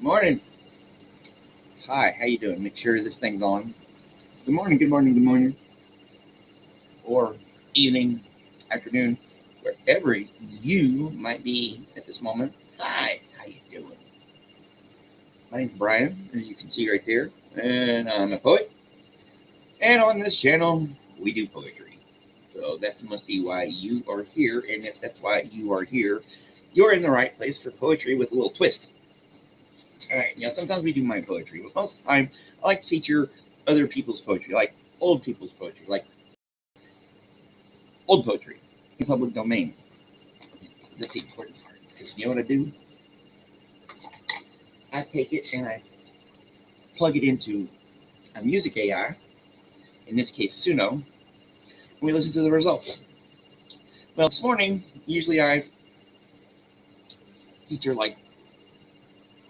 Morning. Hi, how you doing? Make sure this thing's on. Good morning, good morning, good morning. Or evening, afternoon, wherever you might be at this moment. Hi, how you doing? My name's Brian, as you can see right there, and I'm a poet. And on this channel, we do poetry. So that must be why you are here, and if that's why you are here, you're in the right place for poetry with a little twist. All right, sometimes we do my poetry, but most of the time I like to feature other people's poetry, like old people's poetry, like old poetry in public domain. That's the important part, because you know what I do? I take it and I plug it into a music AI, in this case Suno, and we listen to the results. Well, this morning, usually I feature like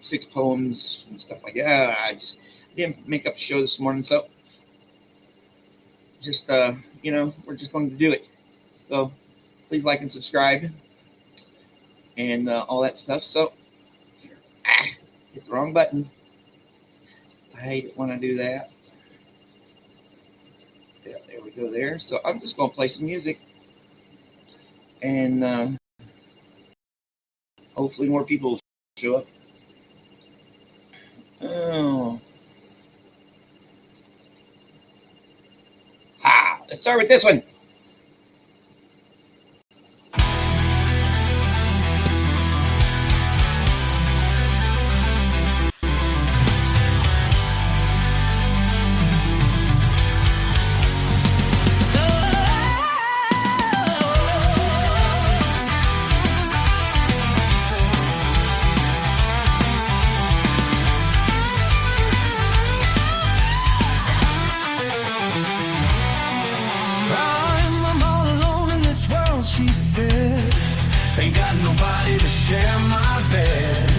6 poems and stuff like that. I just didn't make up a show this morning, so just we're just going to do it. So please like and subscribe and all that stuff. So hit the wrong button. I hate it when I do that. Yeah, there we go there. So I'm just going to play some music, and hopefully more people show up. Oh. Let's start with this one. Ain't got nobody to share my bed.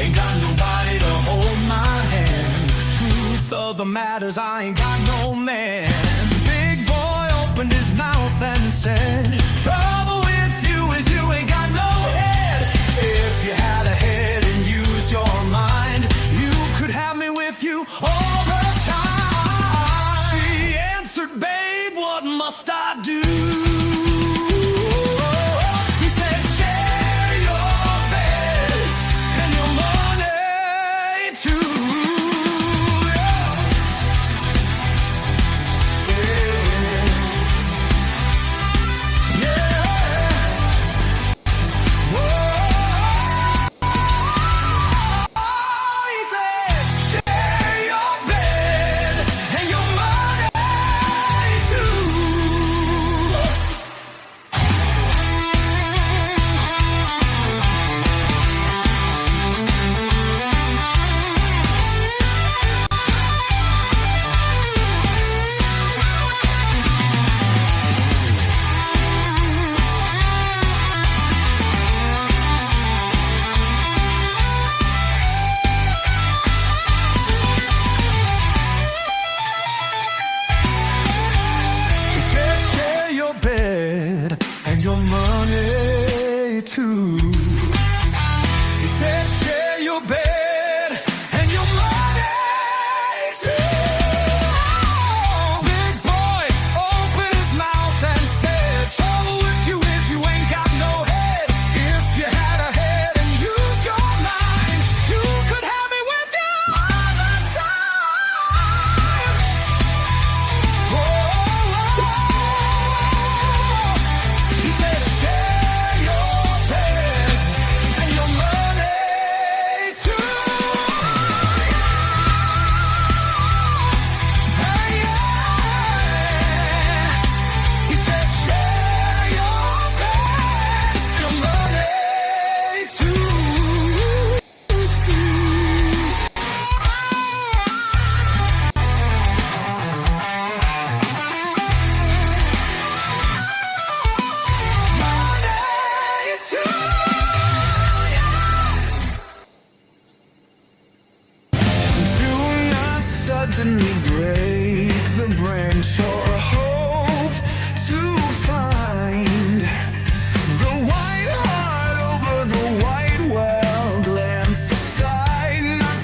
Ain't got nobody to hold my hand. Truth of the matters, I ain't got no man. The big boy opened his mouth and said, trouble with you is you ain't got no head. If you had a head and used your mind, you could have me with you all the time. She answered, babe, what must I do? Your money too. He said share your bed and your money too. Big boy opened his mouth and said, trouble with you is you ain't got no head. If you had a head and used your mind, you could have me with you all the time. He said, share your bed and your money too. Hey, yeah. He said, share your bed, your money too. Do not suddenly break the branch or hope to find the white heart over the white well. Glance aside, not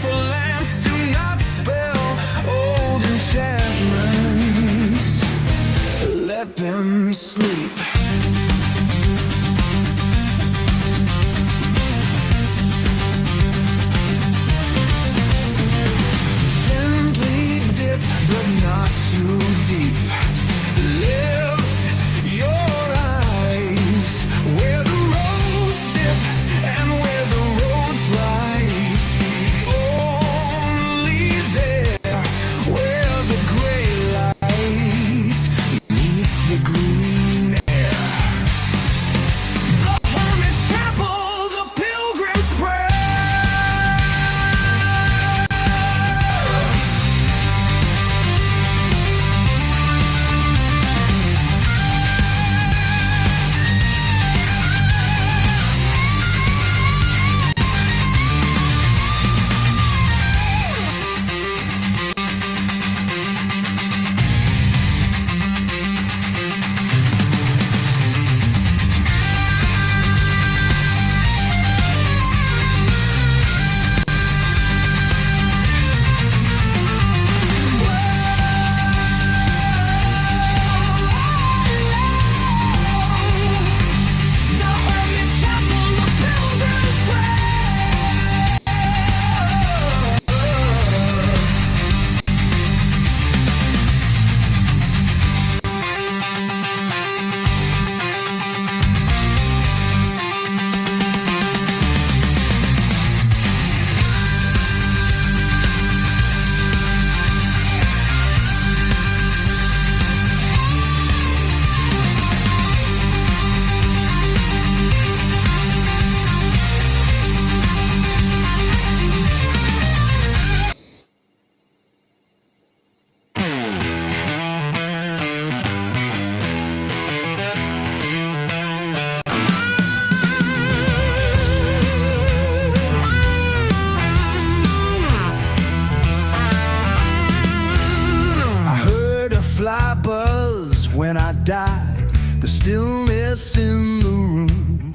died. The stillness in the room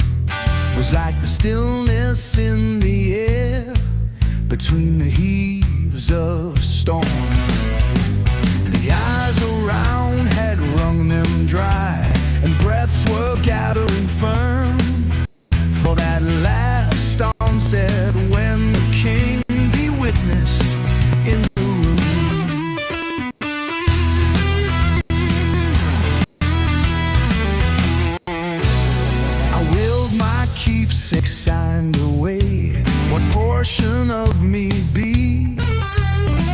was like the stillness in the air between the heaves of storm. The eyes around had wrung them dry, and breaths were gathering firm for that last onset when the king be witnessed in the room. I willed my keepsake signed away. What portion of me be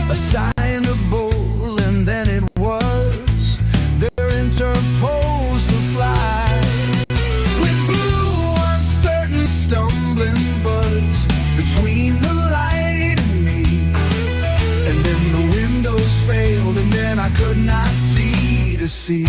assignable? And then it was there interposed to fly with blue uncertain stumbling buzz between the light and me. And then the windows failed, and then I could not see to see.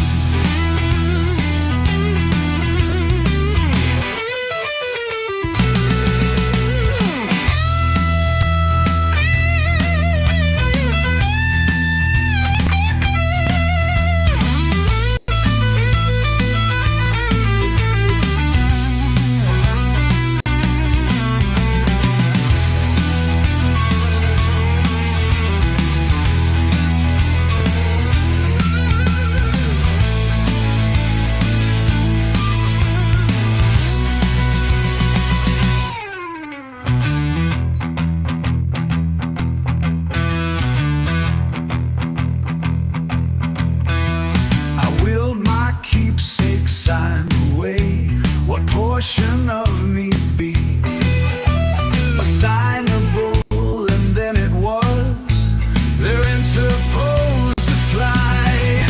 What portion of me be assignable? And then it was there interposed to fly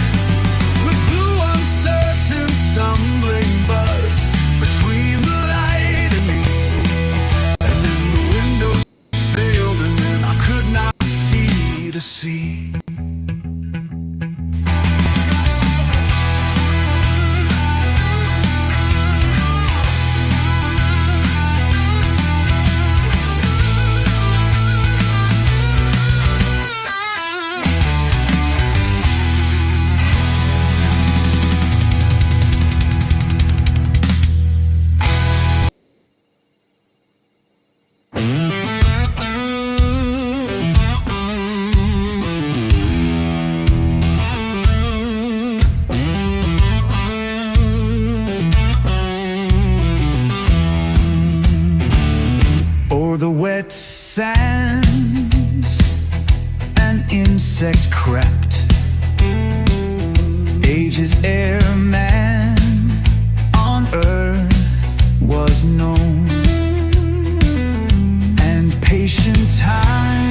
with blue uncertain stumbling buzz between the light and me. And then the windows failed, and then I could not see to see. O'er the wet sands an insect crept, ages ere man on earth was known, and patient time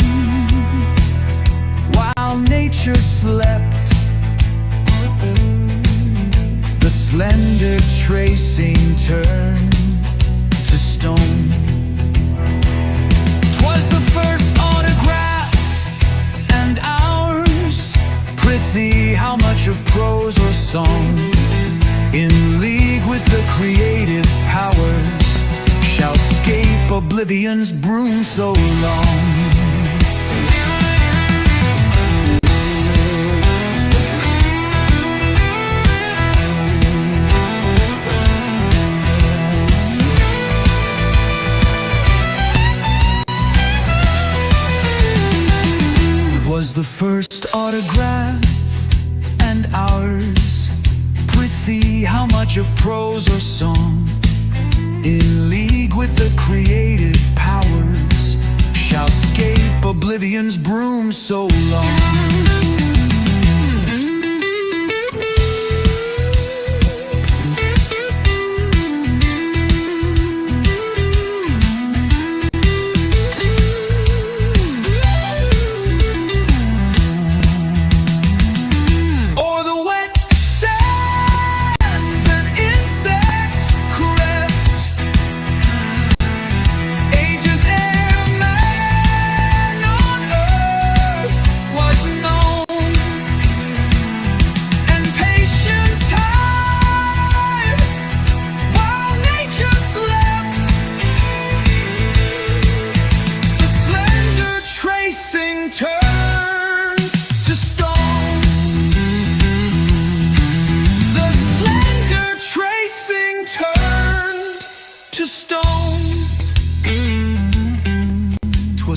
while nature slept, the slender tracing turned to stone. 'Twas the first autograph, and ours. Prithee, how much of prose or song, in league with the creative powers, shall scape oblivion's broom so long? Was the first autograph, and ours. Prithee, how much of prose or song, in league with the creative powers, shall scape oblivion's broom so long? Wasn't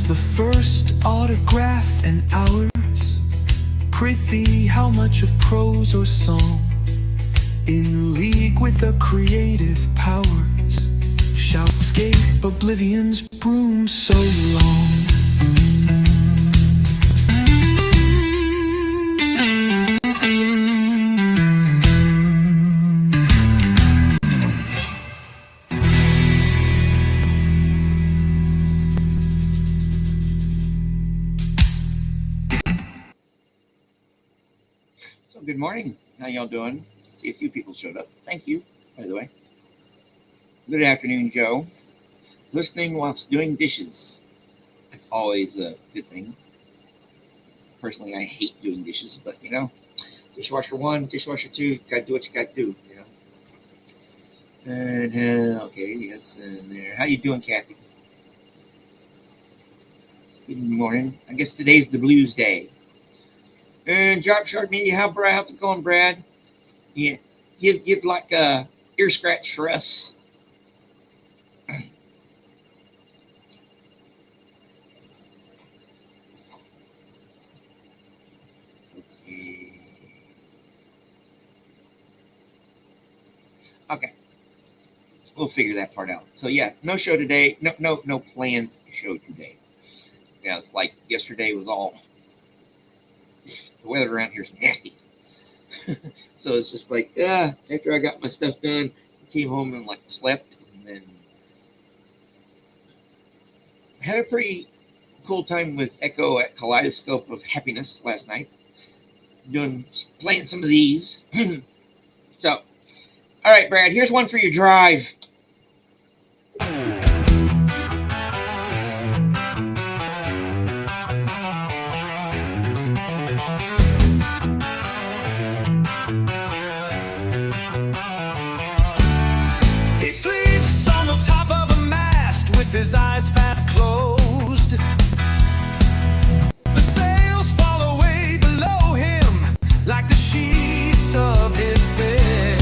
was the first autograph and ours. Prithee, how much of prose or song, in league with the creative powers, shall scape oblivion's broom so long? So good morning. How y'all doing? See, a few people showed up. Thank you, by the way. Good afternoon, Joe. Listening whilst doing dishes. That's always a good thing. Personally, I hate doing dishes, but you know, dishwasher 1, dishwasher 2, you gotta do what you gotta do, you know. And okay, yes, and there. How you doing, Kathy? Good morning. I guess today's the blues day. And Drop Shard Media, how's it going, Brad? Yeah, give like a ear scratch for us. Okay, we'll figure that part out. So yeah, no show today. No planned show today. Yeah, it's like yesterday was all. The weather around here is nasty. So it's just like, after I got my stuff done, I came home and like slept, and then had a pretty cool time with Echo at Kaleidoscope of Happiness last night. Playing some of these. So, all right, Brad, here's one for your drive. His eyes fast closed. The sails fall away below him like the sheets of his bed,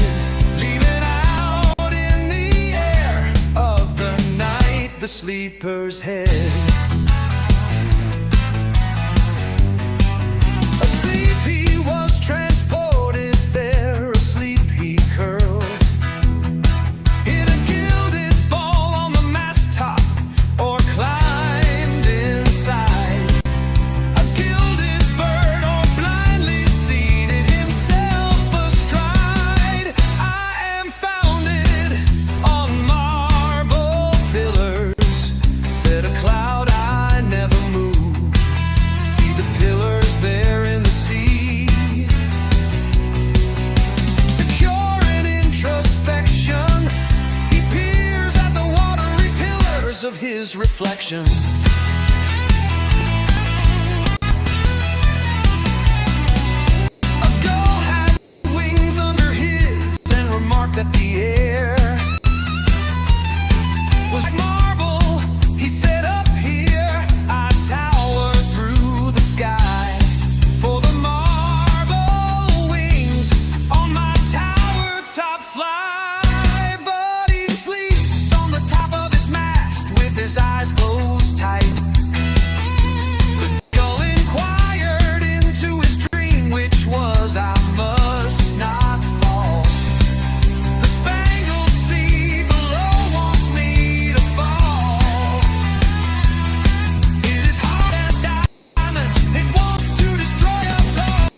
leaving out in the air of the night the sleeper's head. Asleep he was transported there, asleep he curled. Of his reflection, a gull had wings under his and remarked that the air was like marble. He said, up here I tower through the sky, for the marble wings on my tower top fly. But he sleeps on the top of his mast with his eyes closed tight. The gull inquired into his dream, which was, I must not fall. The spangled sea below wants me to fall. It is hard as diamonds, it wants to destroy us all.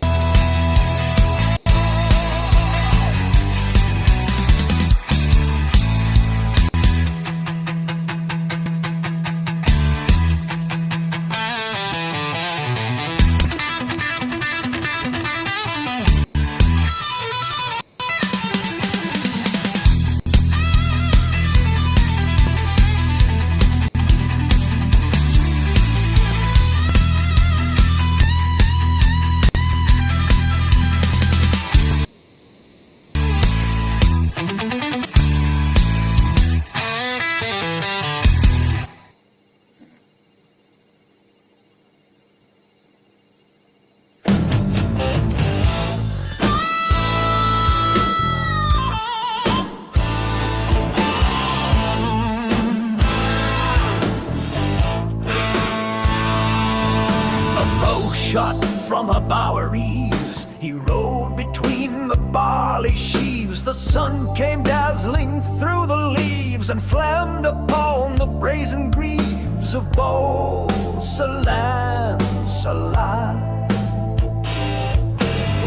shot from a bower eaves. He rode between the barley sheaves. The sun came dazzling through the leaves and flamed upon the brazen greaves of bold Sir Lancelot.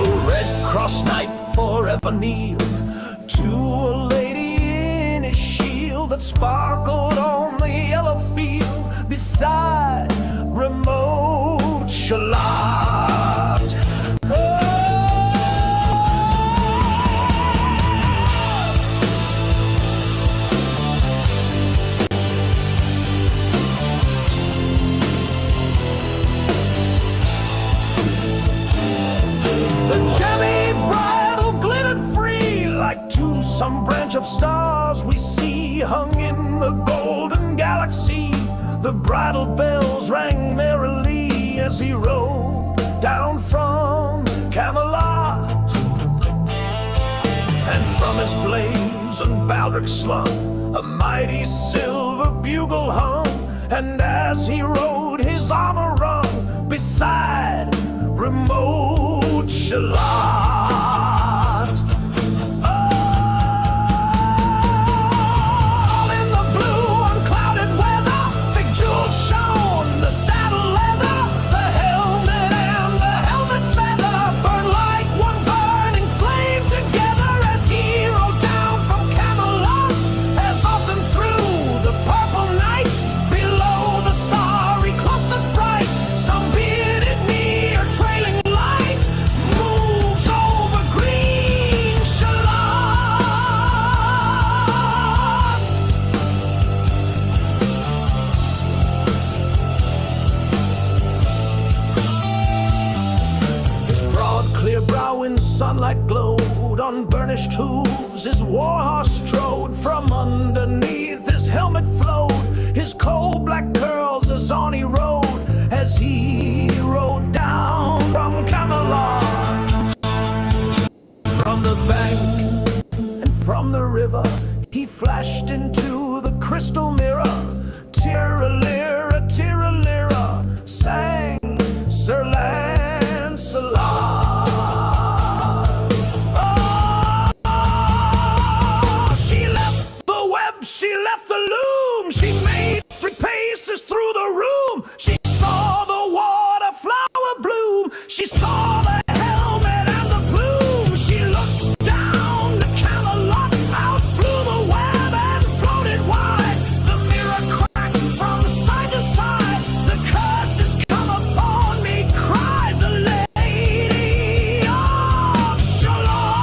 A Red Cross Knight forever kneel to a lady in his shield that sparkled on the yellow field beside remote Shalott. Some branch of stars we see hung in the golden galaxy. The bridal bells rang merrily as he rode down from Camelot. And from his blazoned baldric slung a mighty silver bugle hung. And as he rode his armor rung beside remote Shalott. Sunlight glowed on burnished hooves. His warhorse strode from underneath. His helmet flowed, his coal-black curls as on he rode, as he rode down from Camelot. From the bank and from the river he flashed into the crystal mirror. Tiralira, tiralira, sang Sir Lancelot. She left the loom, she made 3 paces through the room. She saw the water flower bloom, she saw the helmet and the plume. She looked down to Camelot, out flew the web and floated wide. The mirror cracked from side to side. The curse has come upon me, cried the lady of Shalott.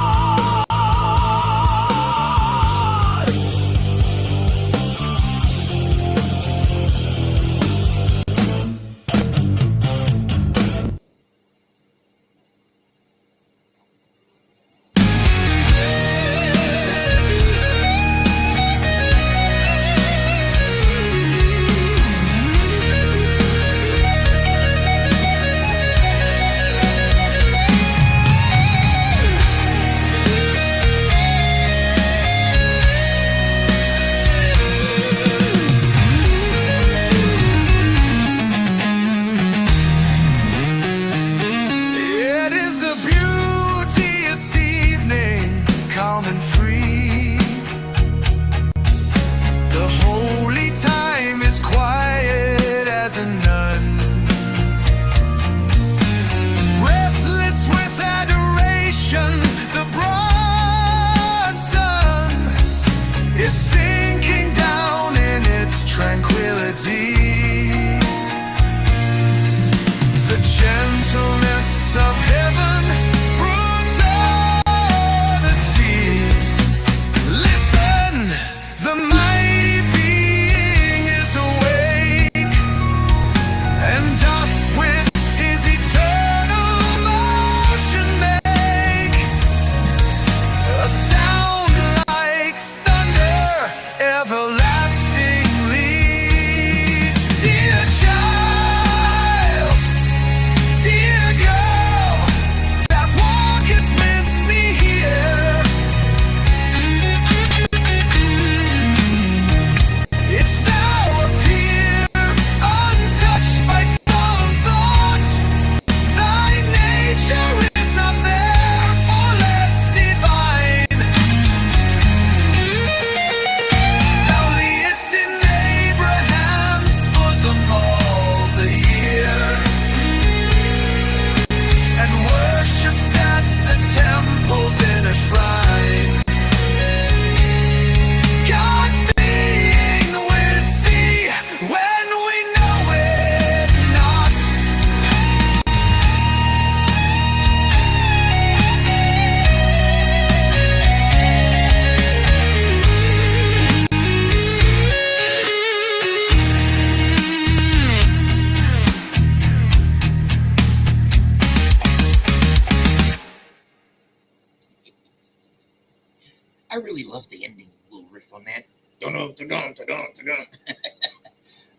really love the ending little riff on that. Dun-dun, dun-dun, dun-dun, dun-dun.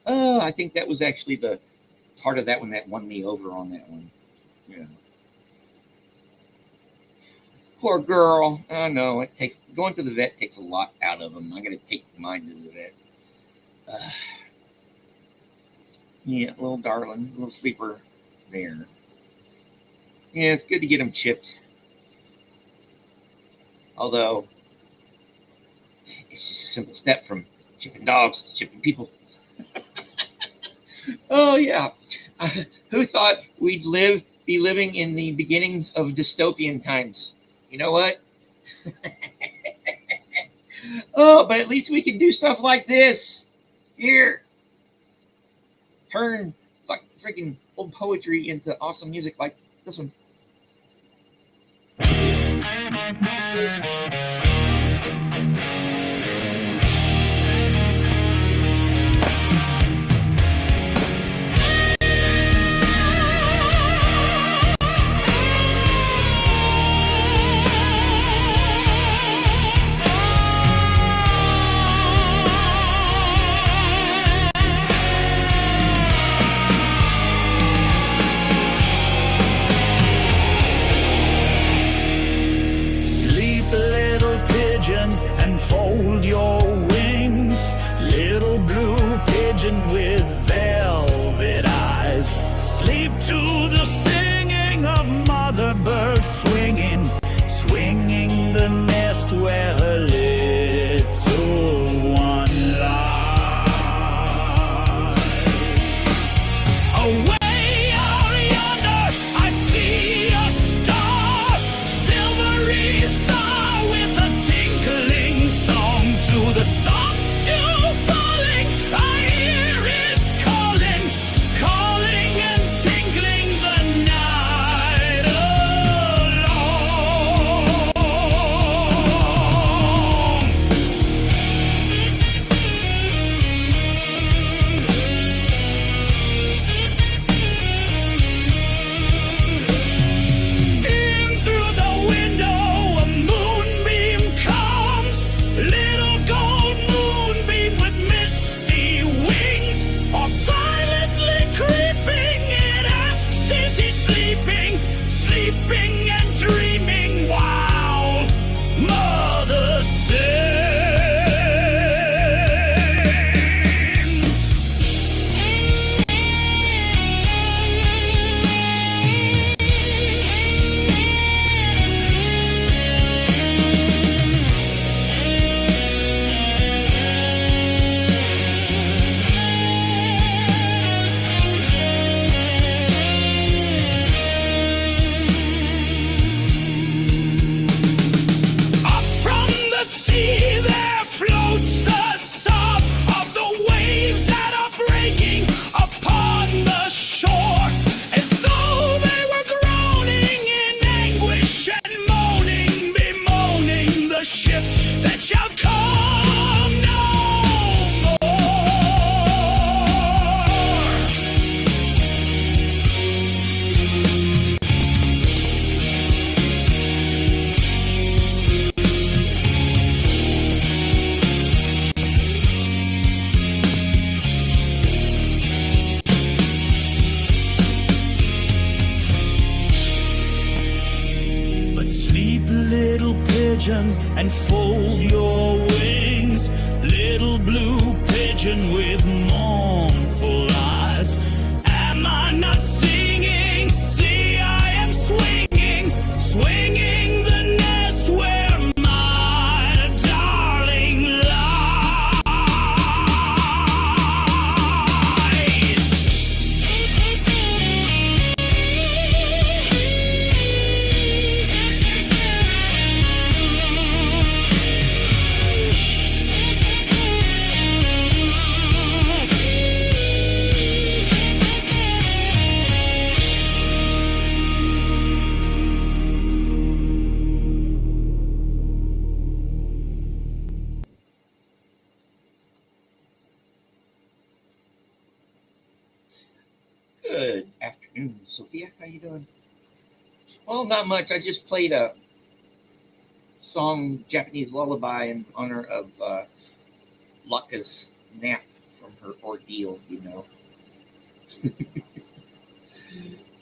Oh, I think that was actually the part of that one that won me over on that one. Yeah. Poor girl. I know it takes going to the vet takes a lot out of them. I got to take mine to the vet. Yeah, little darling, little sleeper there. Yeah, it's good to get them chipped. Although it's just a simple step from chipping dogs to chipping people. Oh yeah, who thought we'd be living in the beginnings of dystopian times? You know what? Oh, but at least we can do stuff like this. Here, turn freaking old poetry into awesome music like this one. And fold your wings, little blue pigeon with velvet eyes. Sleep to the singing of mother birds swinging, swinging the nest where her little one lies. Away out yonder, I see a star, silvery star with a tinkling song to the soft dew falling. I hear it calling, calling and tinkling the night in through the window, a moonbeam comes, little gold moonbeam with misty wings, all silently creeping. It asks, is he sleeping, sleeping and dreaming while mother sings? Up from the sea there floats the sob of the waves that are breaking upon the shore, as though they were groaning in anguish and moaning, bemoaning the ship that shall come no But sleep, little pigeon, and fold your wings, little blue pigeon with mournful eyes. Am I not singing? See, I am swinging, swinging the nest where my darling lies. Good afternoon, Sophia. How you doing? Well, not much. I just played a song Japanese lullaby in honor of Laka's nap from her ordeal, you know.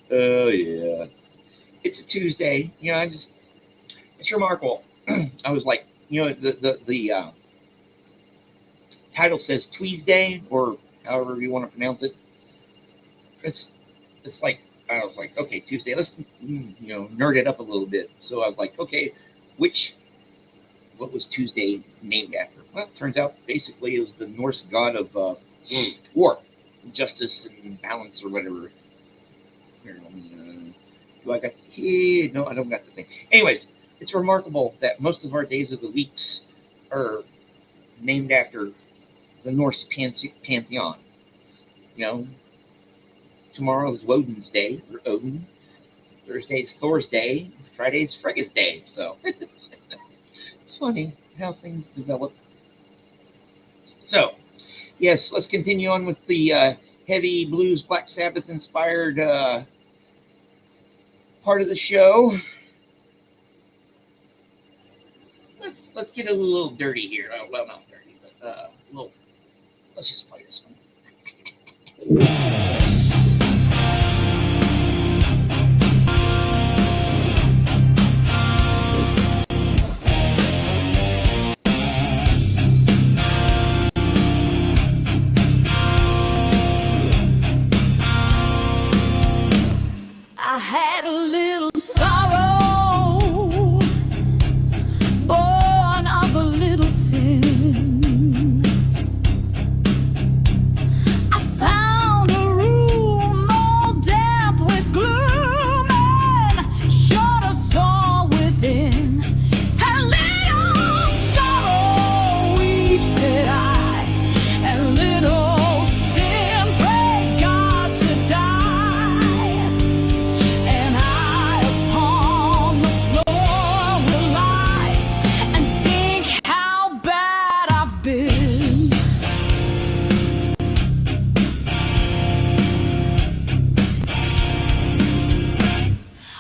Oh yeah. It's a Tuesday. You know, it's remarkable. I was like, you know, the title says Tuesday, or however you want to pronounce it. It's like, I was like, okay, Tuesday. Let's nerd it up a little bit. So I was like, okay, what was Tuesday named after? Well, it turns out basically it was the Norse god of war, justice, and balance, or whatever. Here, do I got here? No, I don't got the thing. Anyways, it's remarkable that most of our days of the weeks are named after the Norse pantheon. You know, tomorrow's Woden's Day, or Odin. Thursday's Thor's Day. Friday's Frega's Day. So it's funny how things develop. So, yes, let's continue on with the heavy blues, Black Sabbath inspired part of the show. Let's get a little dirty here. Well, not dirty, but a little. Let's just play this one. I had a little sorrow, born of a little sin. I found a room all damp with gloom and shut a soul within. And little sorrow weeps, said I, and little sin prayed God to die. And I upon the floor will lie and think how bad I've been.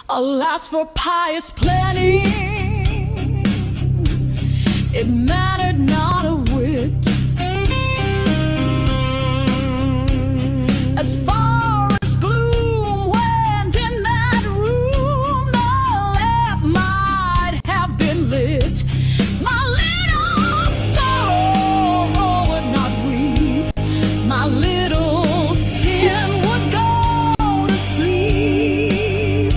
Alas for pious planning, it mattered not a whit. As far as gloom went in that room, the lamp might have been lit. My little sorrow would not weep. My little sin would go to sleep.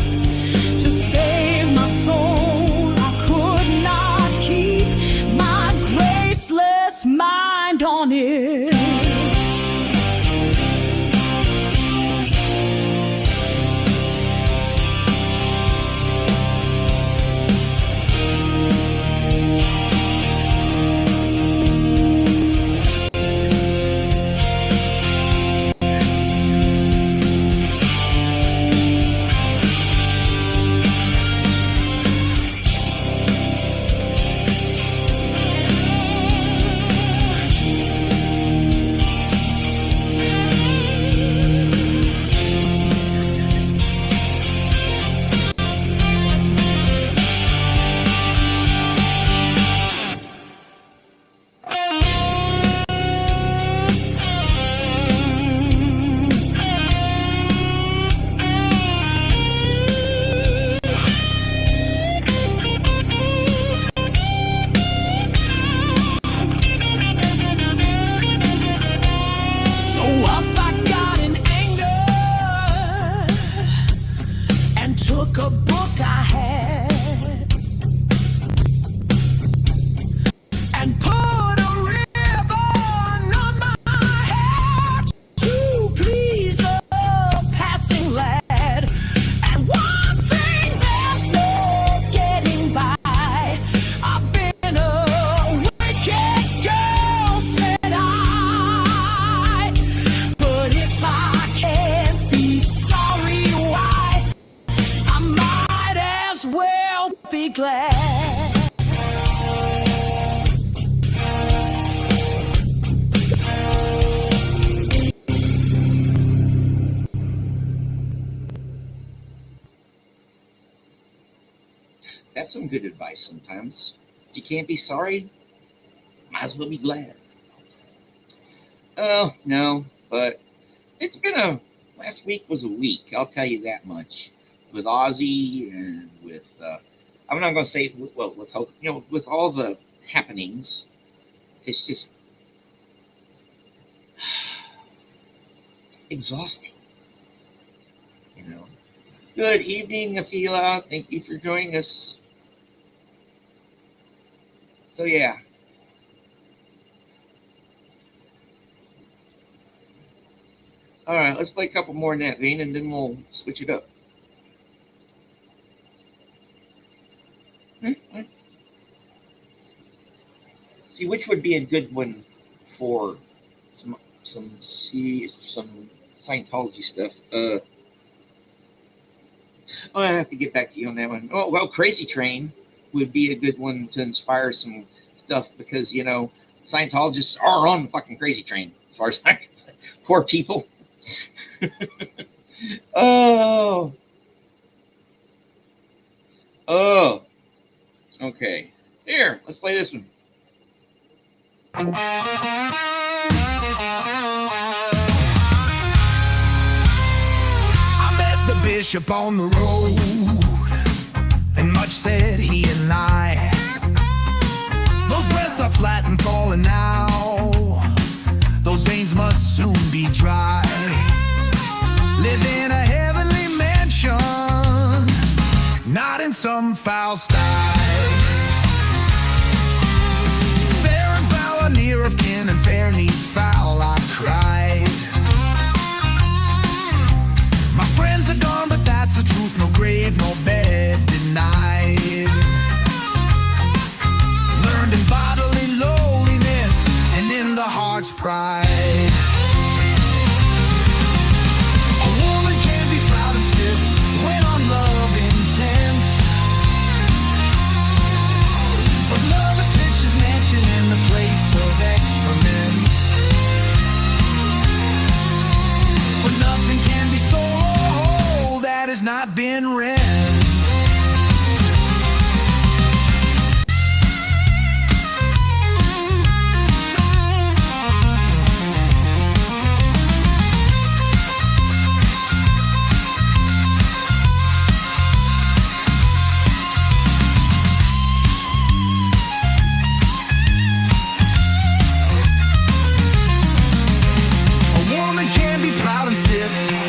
To save my soul, I could not keep my graceless mind on it. So up I got in anger and took a book I had and put a ribbon on my hair to please a passing lad. And one thing there's no getting by, I've been a wicked girl, said I. But if I can't be sorry, why, I might as well be glad. That's some good advice sometimes. You can't be sorry. Might as well be glad. Oh, no, but it's been last week was a week, I'll tell you that much. With Ozzy and with, I'm not going to say, well, with hope, with all the happenings, it's just exhausting, Good evening, Afila. Thank you for joining us. So, yeah. All right, let's play a couple more in that vein, and then we'll switch it up. See, which would be a good one for some Scientology stuff? I have to get back to you on that one. Oh, well, Crazy Train would be a good one to inspire some stuff because, Scientologists are on the fucking Crazy Train, as far as I can say. Poor people. Oh. Okay. Here, let's play this one. I met the bishop on the road, and much said he and I. Those breasts are flat and falling now. Those veins must soon be dry. Live in a heavenly mansion, not in some foul sty. Fair and foul are near of kin, and fair needs foul, I cried. My friends are gone, but that's the truth. No grave, no bed denied. Learned in bodily lowliness and in the heart's pride. A woman can be proud and stiff when on love intent, but love is pitched mansion in the place of excrement. For nothing can be sold that has not been rent.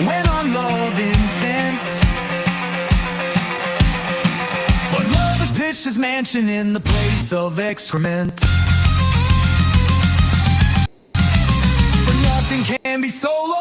When on love intent, but love has pitched his mansion in the place of excrement. For nothing can be sold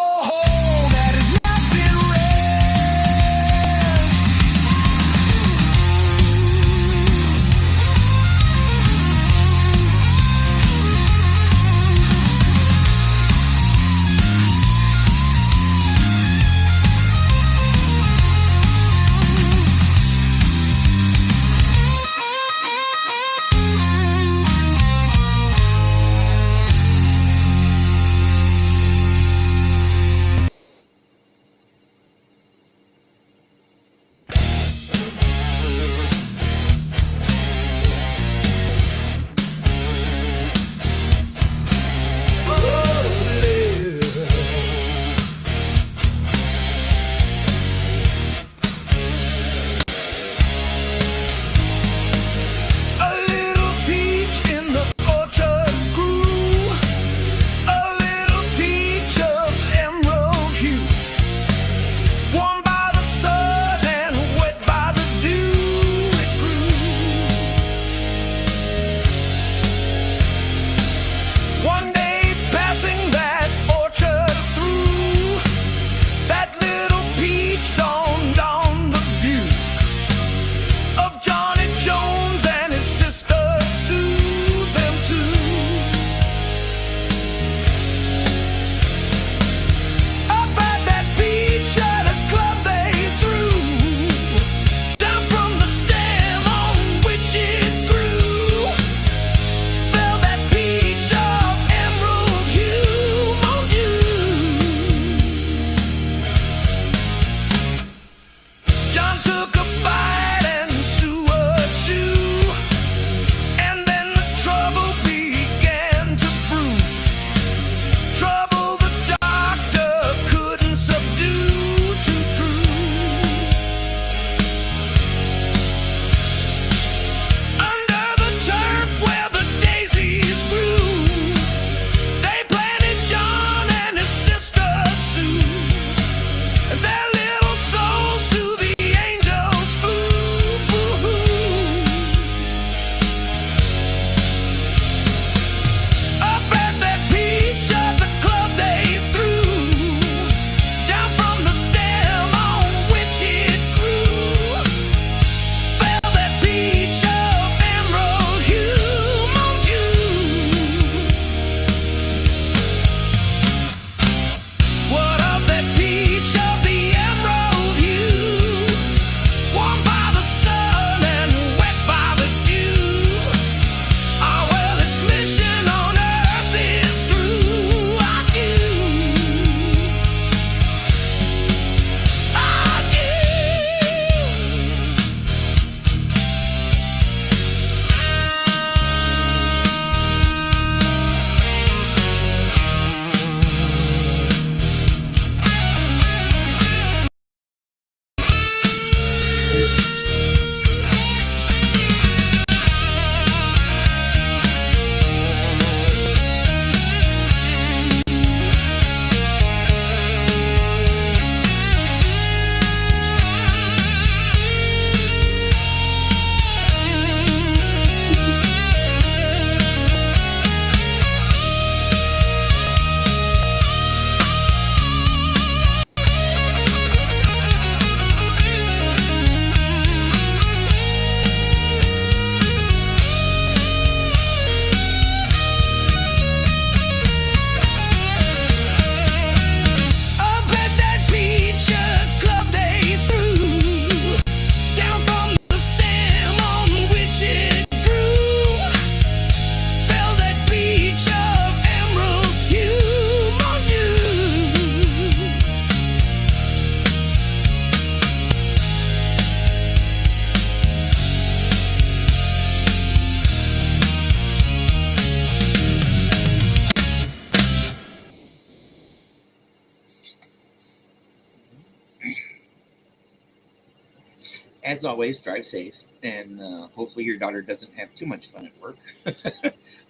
as always, drive safe, and hopefully your daughter doesn't have too much fun at work.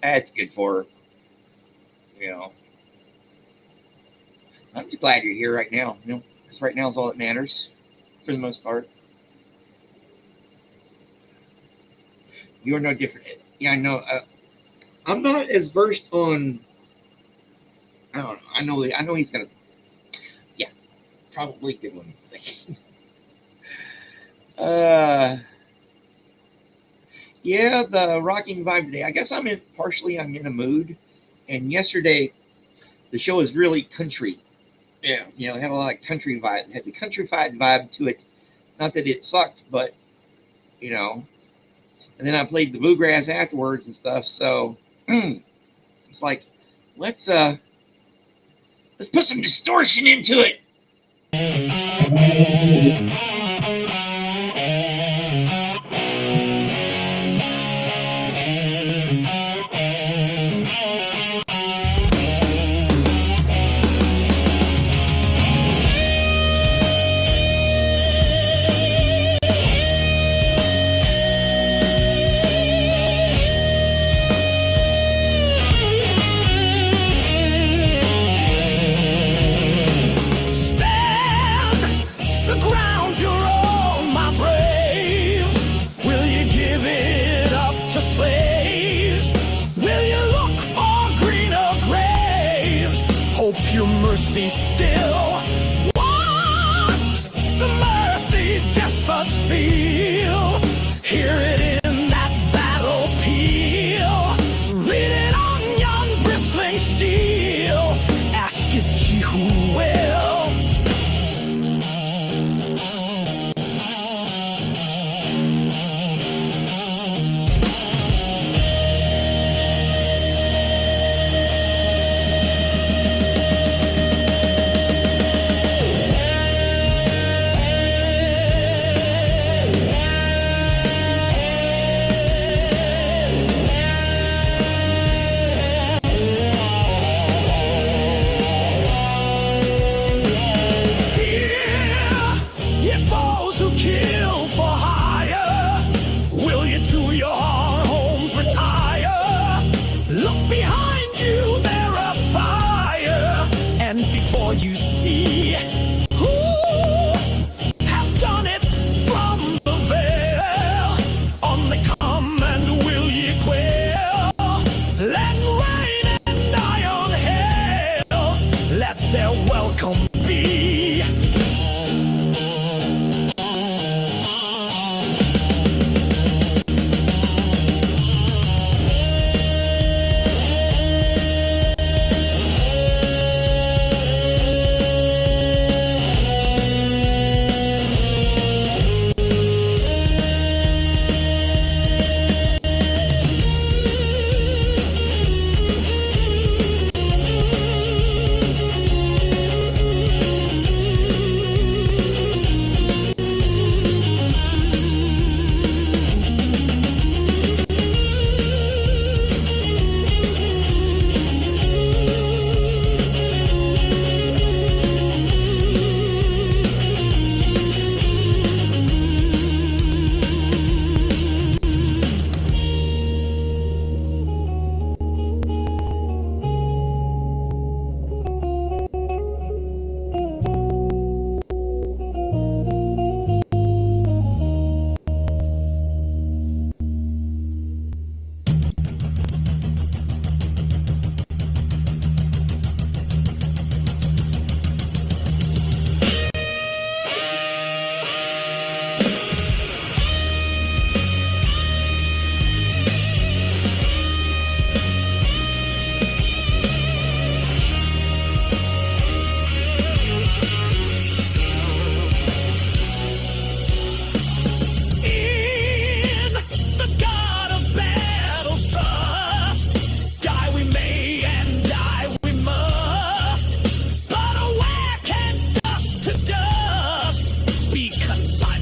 That's good for her. You know, I'm just glad you're here right now. You know, because right now is all that matters, for the most part. You're no different. Yeah, I know. I'm not as versed on. I don't know. I know he's gonna. Yeah, probably good one. Yeah, the rocking vibe today. I guess I'm in a mood. And yesterday, the show was really country. Yeah, you know, it had a lot of country vibe. It had the countrified vibe to it. Not that it sucked, but you know. And then I played the bluegrass afterwards and stuff. So it's like, let's put some distortion into it. Still wants the mercy despots feel. Hear it in that battle peal. Read it on yon bristling steel. Ask it ye who will. You see who have done it from the veil. On the come and will ye quail? Let rain and die on hail. Let their welcome be.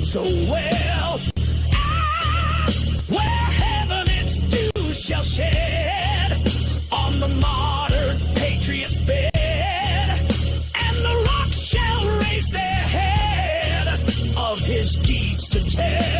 So well as where heaven its dew shall shed on the martyred patriot's bed, and the rocks shall raise their head of his deeds to tell.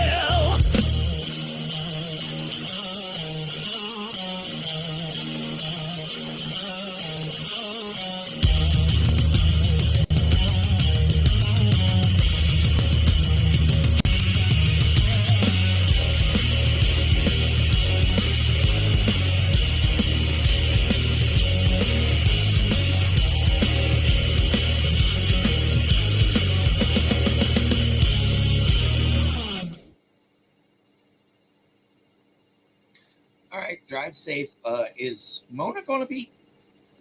drive safe. Is Mona going to be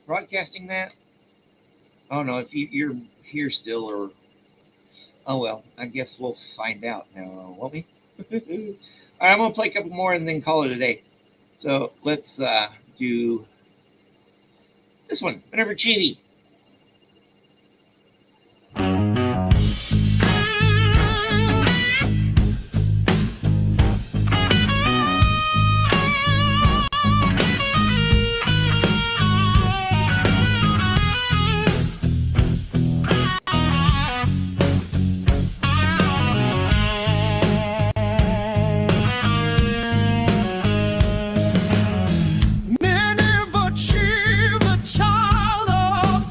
broadcasting that? Oh no, if you're here still, or oh well, I guess we'll find out now, won't we? All right, I'm gonna play a couple more and then call it a day. So let's do this one. Whenever Chibi. Many have achieved the child of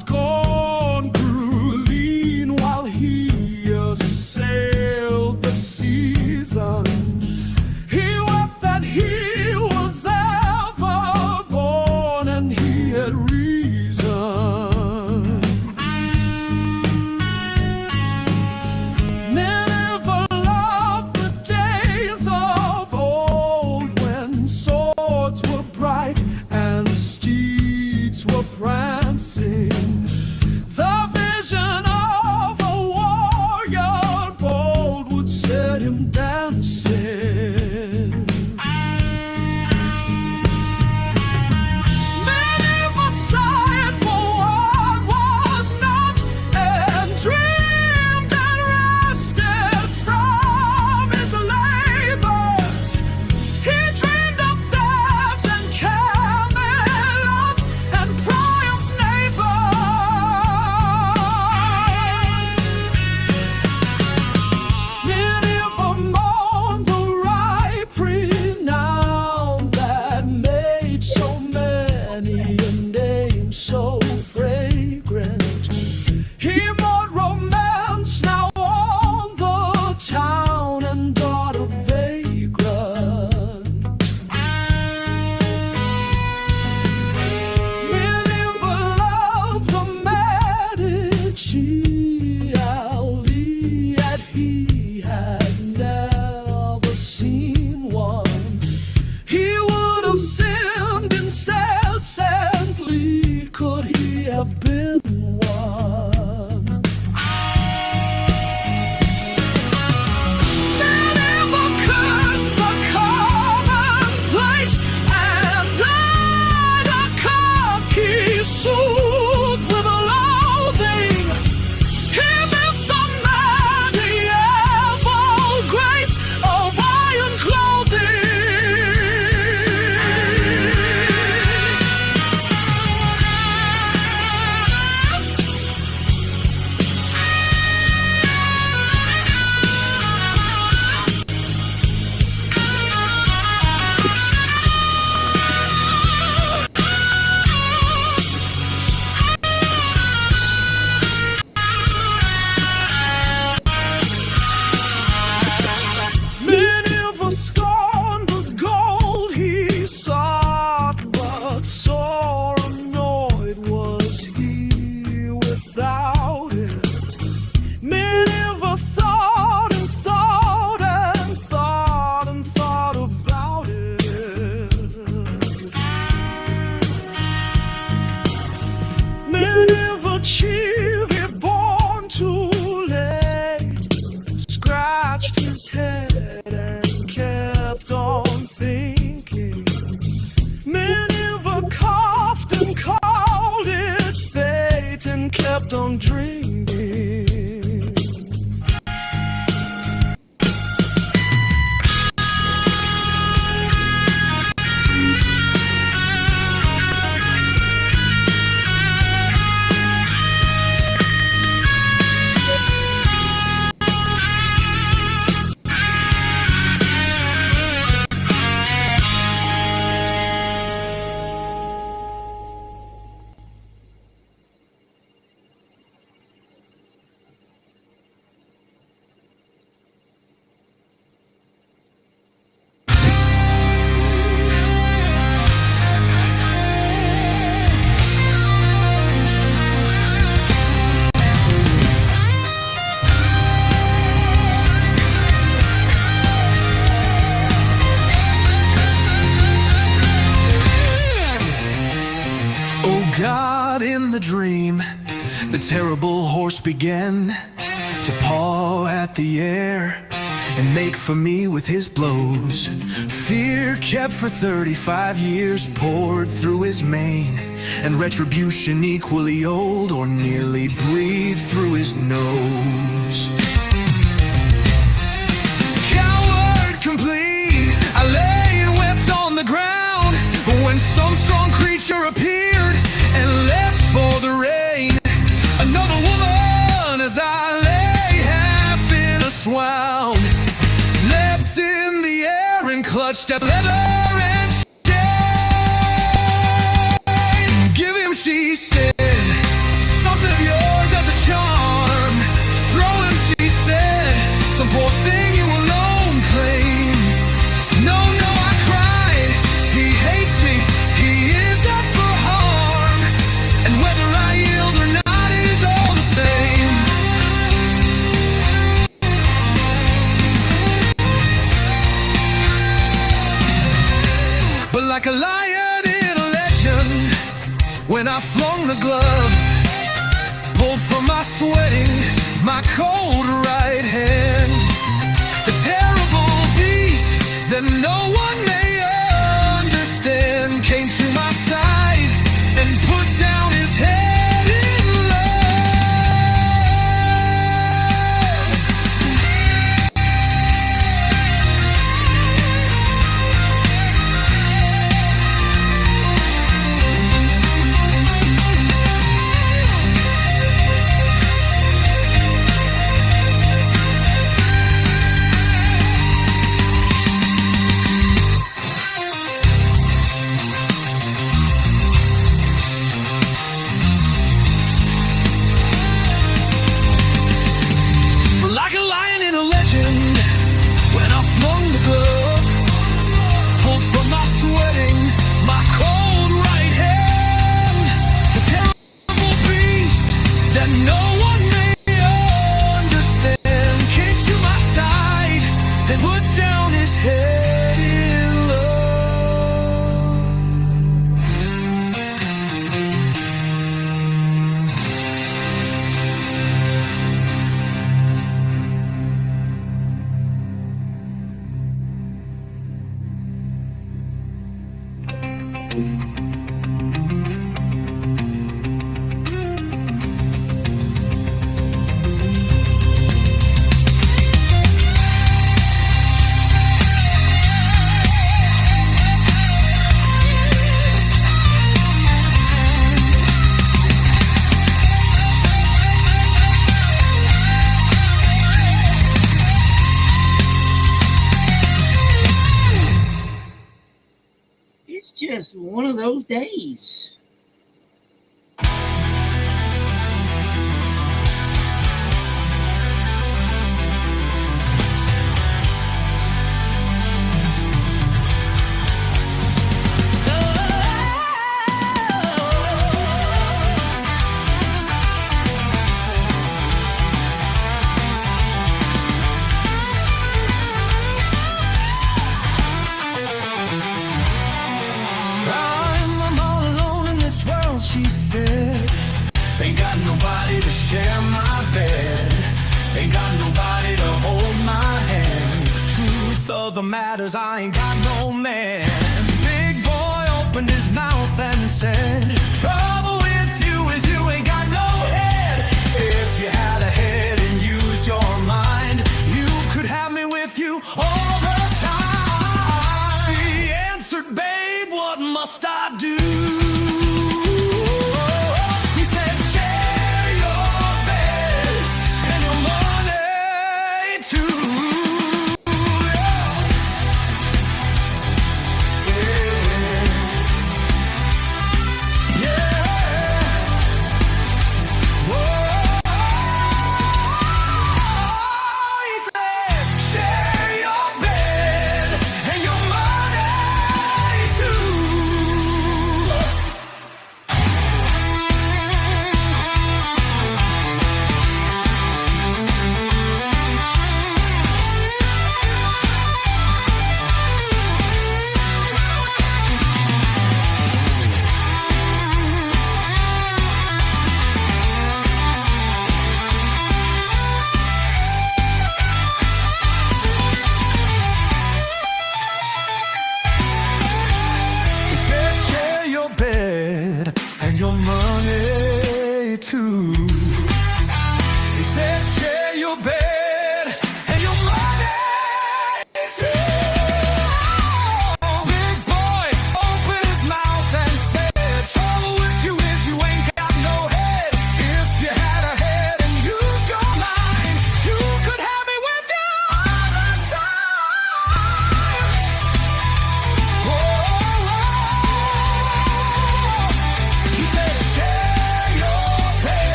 the dream, the terrible horse began to paw at the air and make for me with his blows. Fear kept for 35 years poured through his mane, and retribution equally old or nearly breathed through his nose. Coward complete, I lay and wept on the ground when some strong creature appeared and leapt for the rain. Another woman, as I lay half in a swound, leapt in the air and clutched at leather and chain. Give him, she said, something of yours as a charm. Throw him, she said, some poor thing you alone claim. No, no, I cried, he hates me, he is out for harm, and whether I yield or not is all the same. But like a lion in a legend, when I flung the glove, pulled from my sweating, my cold right hand, the terrible beast that no one may understand came to my side and put down his head in love. Like a lion in a legend, when I flung the glove, pulled from my sweating, my cold right hand, the terrible beast that no one may understand came to my side and put down his head in love. It's just one of those days. I'm all alone in this world, she said. Ain't got nobody to share my bed. Ain't got nobody to hold my hand. The truth of the matters, I ain't got no man. Big boy opened his mouth and said, trouble with you is you ain't got no head. If you had a head and used your mind, you could have me with you all the time. She answered, babe, what must I do? He said, share your bed and your money too. Yeah.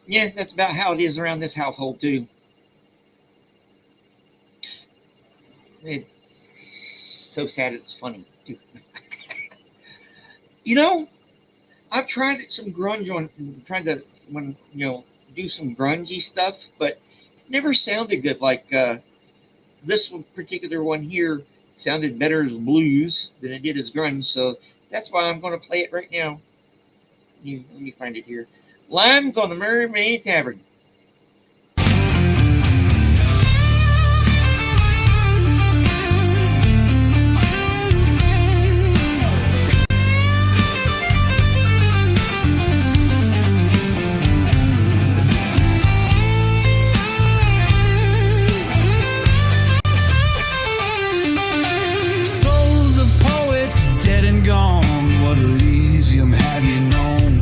Yeah, that's about how it is around this household too. It's so sad it's funny too. You know, I've tried some grunge on trying to do some grungy stuff, but it never sounded good. Like this one particular one here sounded better as blues than it did as grunge, so that's why I'm going to play it right now. Let me find it here. Lines on the Mermaid Tavern. Souls of poets dead and gone, what Elysium have you known?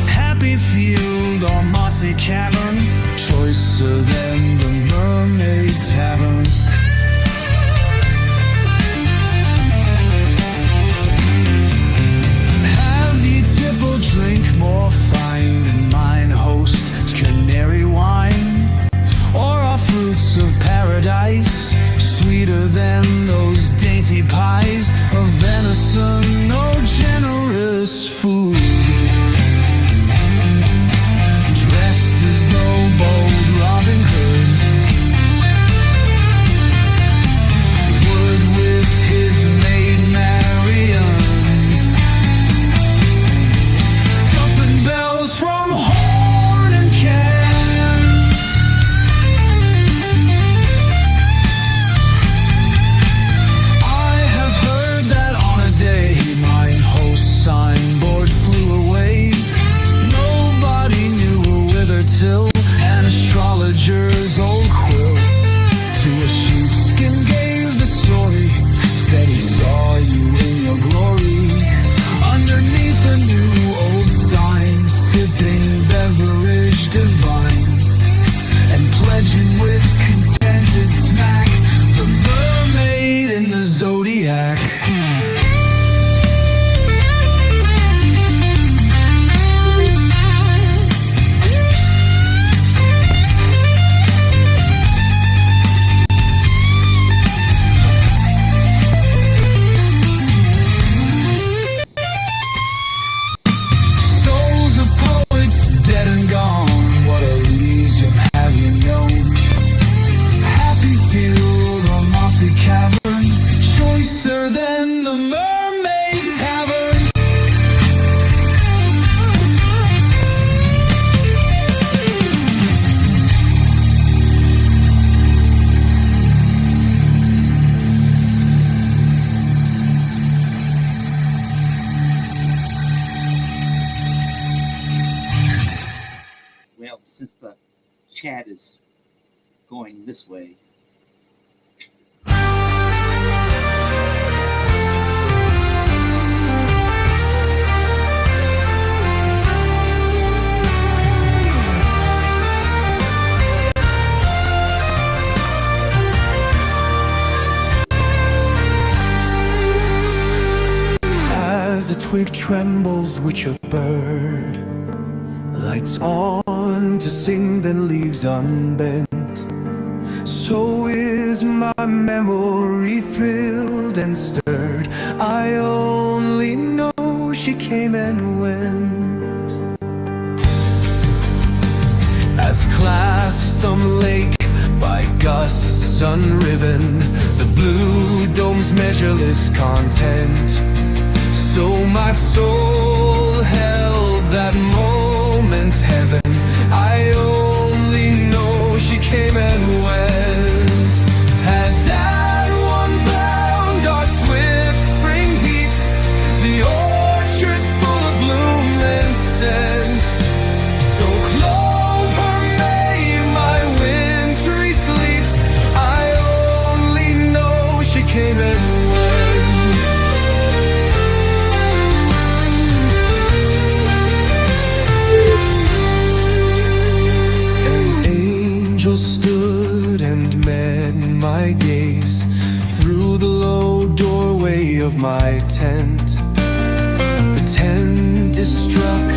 Happy field or mossy cavern, choicer than the Mermaid Tavern. Have ye tipple drink more fine than mine host canary wine? Or are fruits of paradise sweeter than those dainty pies of venison, no generous food? Dressed as though bold Robin Hood would with his maid Marian, supping bells from horn and can. I have heard that on a day mine host's signboard flew away. Nobody knew a wither till an astrologer's old quill to a sheepskin gave the story. Said he saw you in your glory underneath a new old sign, sipping beverage divine and pledging with contented smack the mermaid in the zodiac. Souls of poets dead and gone, what Elysium have you known? Happy field or mossy cavern, choicer than the Mermaid Tavern. Well, since the chat is going this way, As a twig trembles which a bird lights on to sing then leaves unbent, so is my memory thrilled and stirred. I only know she came and went, as clasped some lake by gusts unriven, the blue dome's measureless content. So my soul held that moment's heaven. I only know she came and went, as at one bound our swift spring heats the orchards full of bloom and scent. So clothe her May my wintry sleeps. I only know she came and went. Stood and met my gaze through the low doorway of my tent. The tent is struck,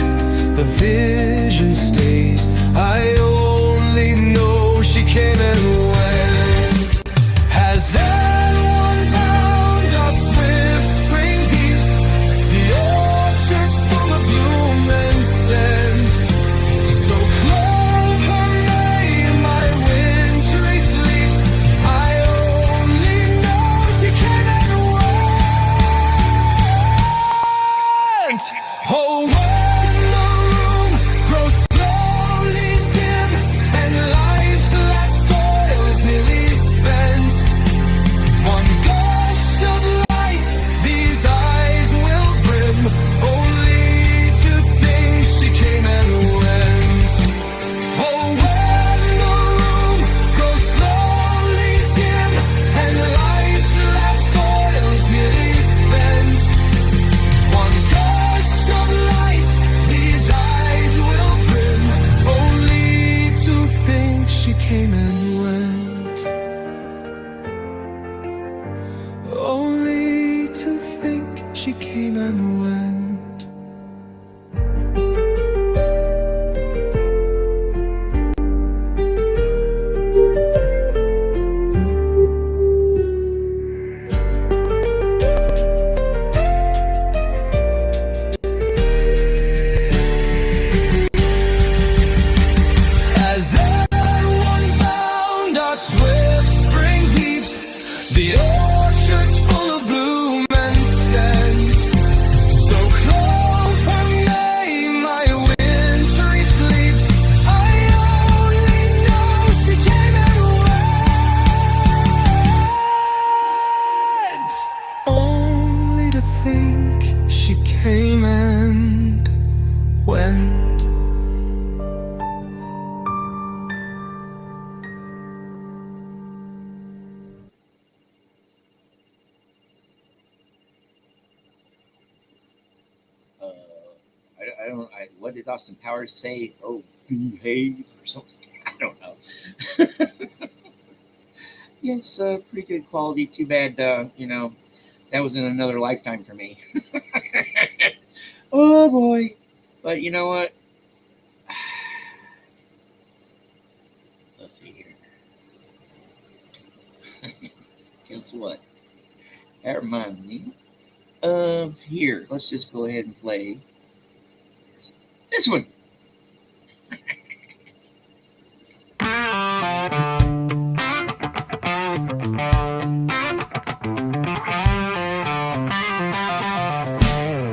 the vision stays. I only know she came and went. Has anyone found our swift spring leaves? The orchard's full of bloom and scent. So clothe her May, my wintry sleeps. I only know she came and went. Oh, when the room grows slowly dim and life's last toil is nearly spent, one gush of light these eyes will brim, only to think she came and went. Oh, when the room grows slowly dim and life's last toil is nearly spent, one gush of light these eyes will brim, only to think she came and went. Only to think she came and went. As everyone found our swift spring leaps, the orchard's full of bloom and scent. So clothe her May, my wintry sleeps. I only know she came and went. Only to think she came and went. I don't. What did Austin Powers say? Oh, behave or something. I don't know. Yes, pretty good quality. Too bad, that was in another lifetime for me. Oh boy! But you know what? Let's see here. Guess what? That reminds me of here. Let's just go ahead and play this one.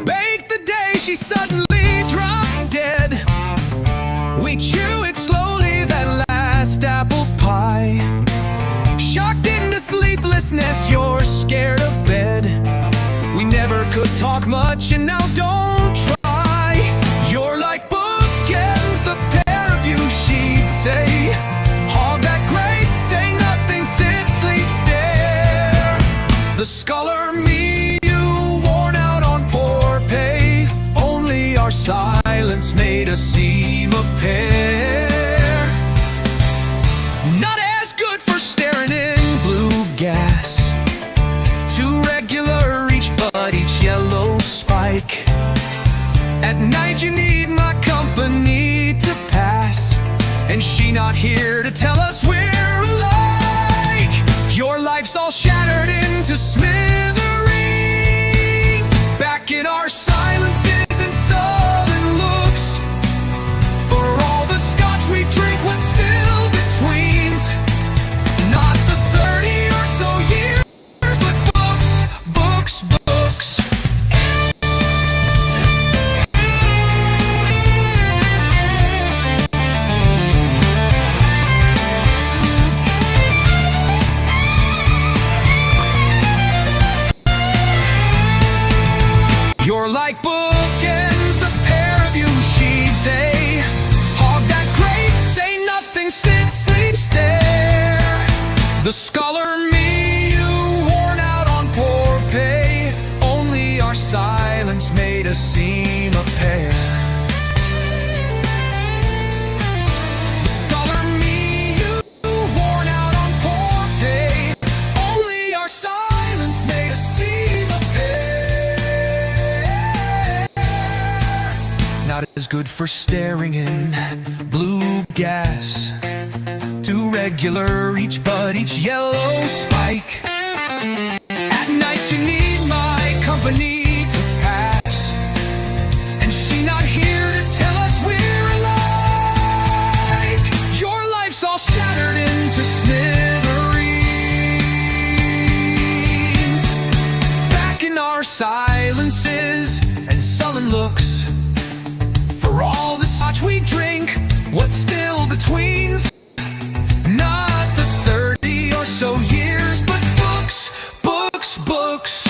Bake the day she suddenly dropped dead. We chew it slowly, that last apple pie. Shocked into sleeplessness, you're scared of bed. We never could talk much, and now don't try. You're like bookends, the pair of you, she'd say. Hog that great, say nothing, sit, sleep, stare. The scholar me, you worn out on poor pay. Only our silence made us seem a pair. Not as good for staring in blue gas. Too regular each but each yellow spike. At night you need my company to pass, and she not here to tell us we're alike. Your life's all shattered into smithereens. Back in our silences and sullen looks. For all the scotch we drink, what's still betweens? Not the 30 or so years, but books, books, books. You're like bookends, the pair of you, she'd say. Hog that great, say nothing, sit, sleep, stare. The scholar me, you worn out on poor pay. Only our silence made us seem a pair. The scholar me, you worn out on poor pay. Only our silence made us seem a pair. not as good for staring in blue gas. Too regular, each bud, each yellow spike. At night you need my company to pass, and she not here to tell us we're alike. Your life's all shattered into smithereens. Back in our silences and sullen looks, for all the scotch we drink, what's still between's not the 30 or so years, but books, books, books.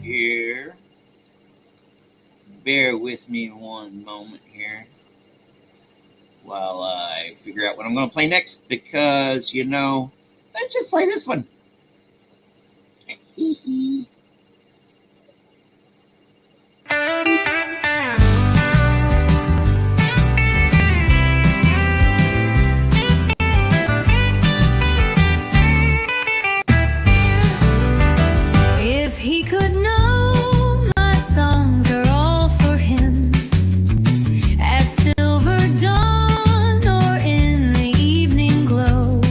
Here. Bear with me one moment here while I figure out what I'm going to play next, because, you know, let's just play this one. If he could know my songs are all for him, at silver dawn or in the evening glow,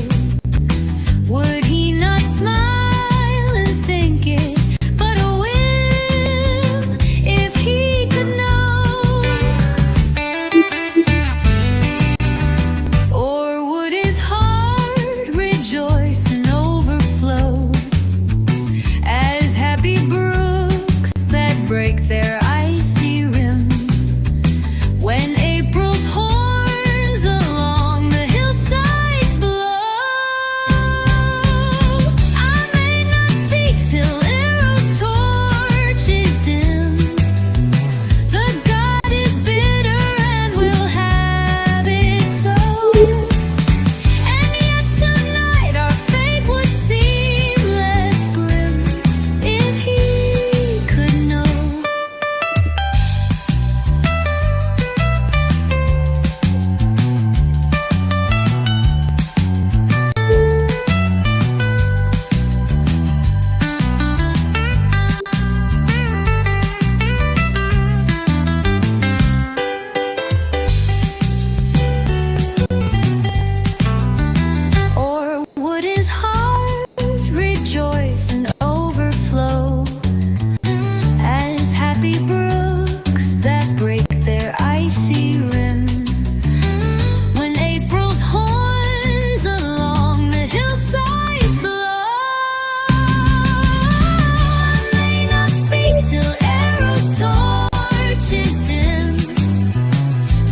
would he not smile and think it but a whim? If he could know, or would his heart rejoice and overflow as happy brooks that break their icy rim, when April's horns along the hillsides blow? I may not speak till Errol's torch is dim. The god is bitter and will have it so. And yet tonight our fate would seem less grim if he could know. Or would his heart rejoice and overflow as happy brooks that break their icy rim, when April's horns along the hillsides blow? I may not speak till Errol's torch is dim.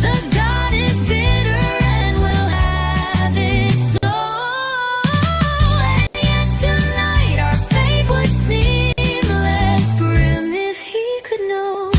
The god is bitter and will have it so. And yet tonight our fate would seem less grim if he could know.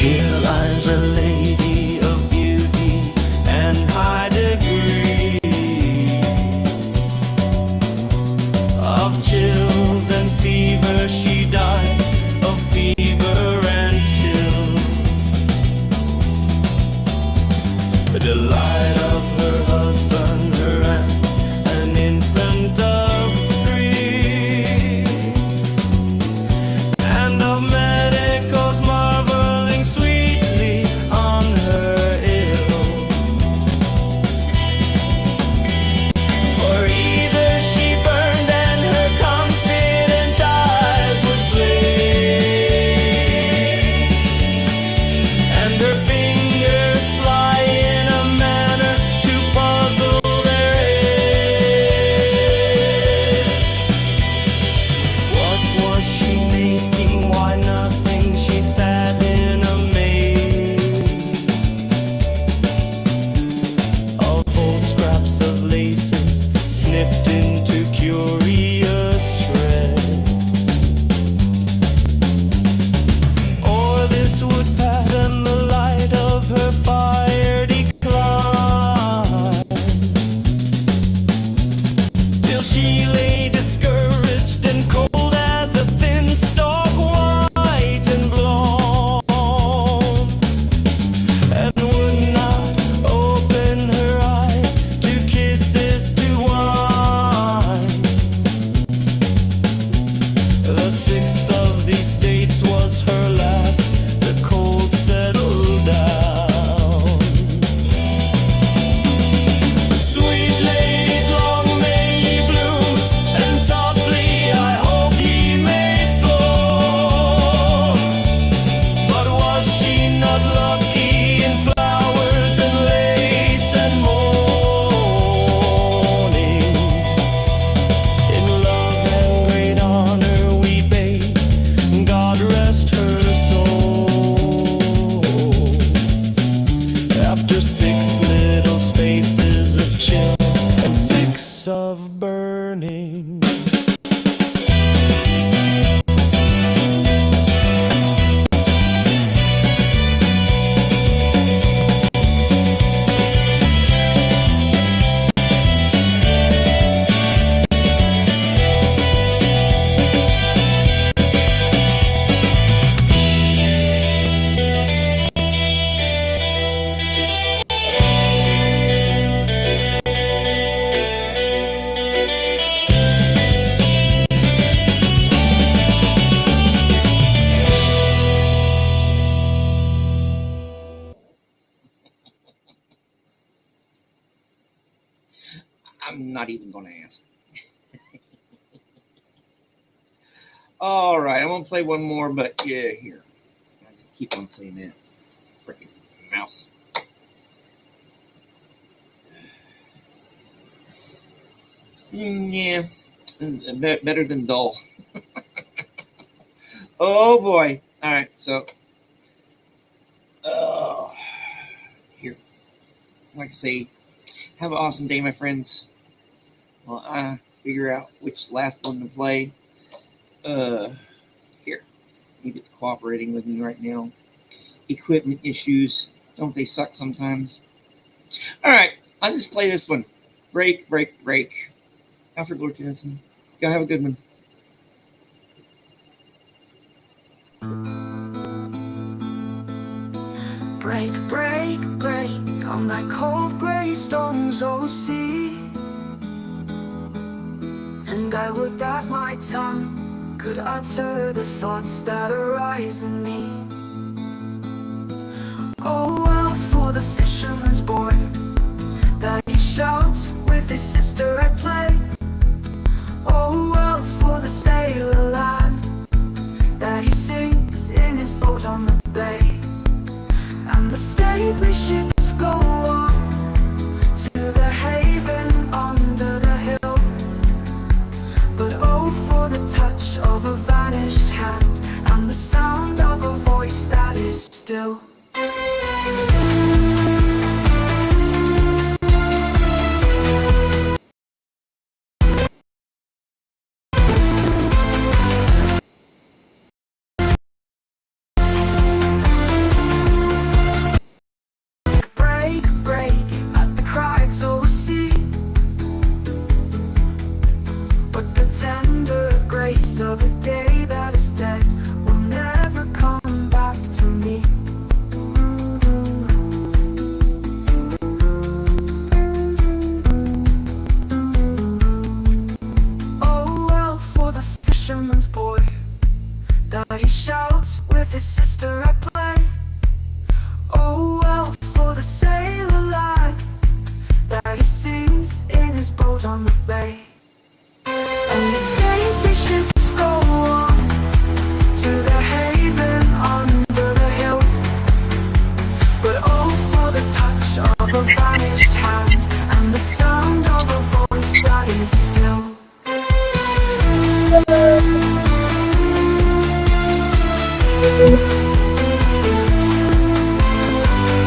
Here lies a lady of beauty and high degree, of chills and fever she died, of fever and chill. The delight of her husband, her aunts, an infant of 3, and of medicals marveling sweetly on I'm not even going to ask. All right, I'm going to play one more, but yeah, here. I keep on saying that. Freaking mouse. Yeah, better than dull. Oh boy. All right, so here, like I say, have an awesome day, my friends. Well, I figure out which last one to play. Here, maybe it's cooperating with me right now. Equipment issues, don't they suck sometimes? All right, I'll just play this one. Break, break, break. Alfred Lord Tennyson. Y'all have a good one. Break, break, break on that cold grey stone's sea. And I would that my tongue could utter the thoughts that arise in me. Oh well, for the fisherman's boy that he shouts with his sister at play. Oh well, for the sailor lad that he sings in his boat on the bay. And the stately ships go on to the haven under the hill. But oh, for the touch of a vanished hand and the sound of a voice that is still. Break, break at the crags sea. But the tender grace of a day that is dead will never come back to me. Oh well, for the fisherman's boy that he shouts with his sister at play. Oh well, for the sailor lad that he sings in his boat on the bay. And the stately ships go on to the haven under the hill. But oh, for the touch of a vanished hand and the sound of a voice that is still.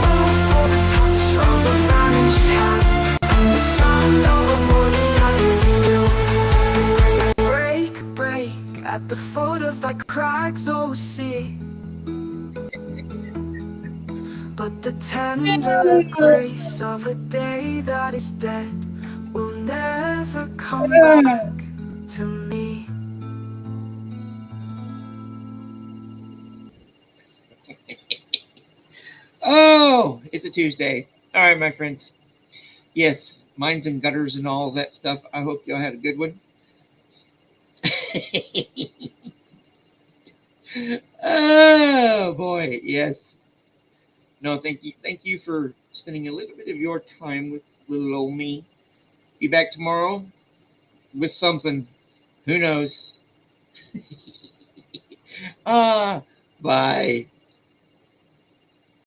Oh, for the touch of a vanished hand and the sound of a voice that is still. Break, break at the foot of that crags sea. But the tender grace of a day that is dead will never come back to me. Oh, it's a Tuesday. All right, my friends. Yes, mines and gutters and all that stuff. I hope y'all had a good one. Oh boy, yes. No, thank you. Thank you for spending a little bit of your time with little old me. Be back tomorrow with something. Who knows? Bye.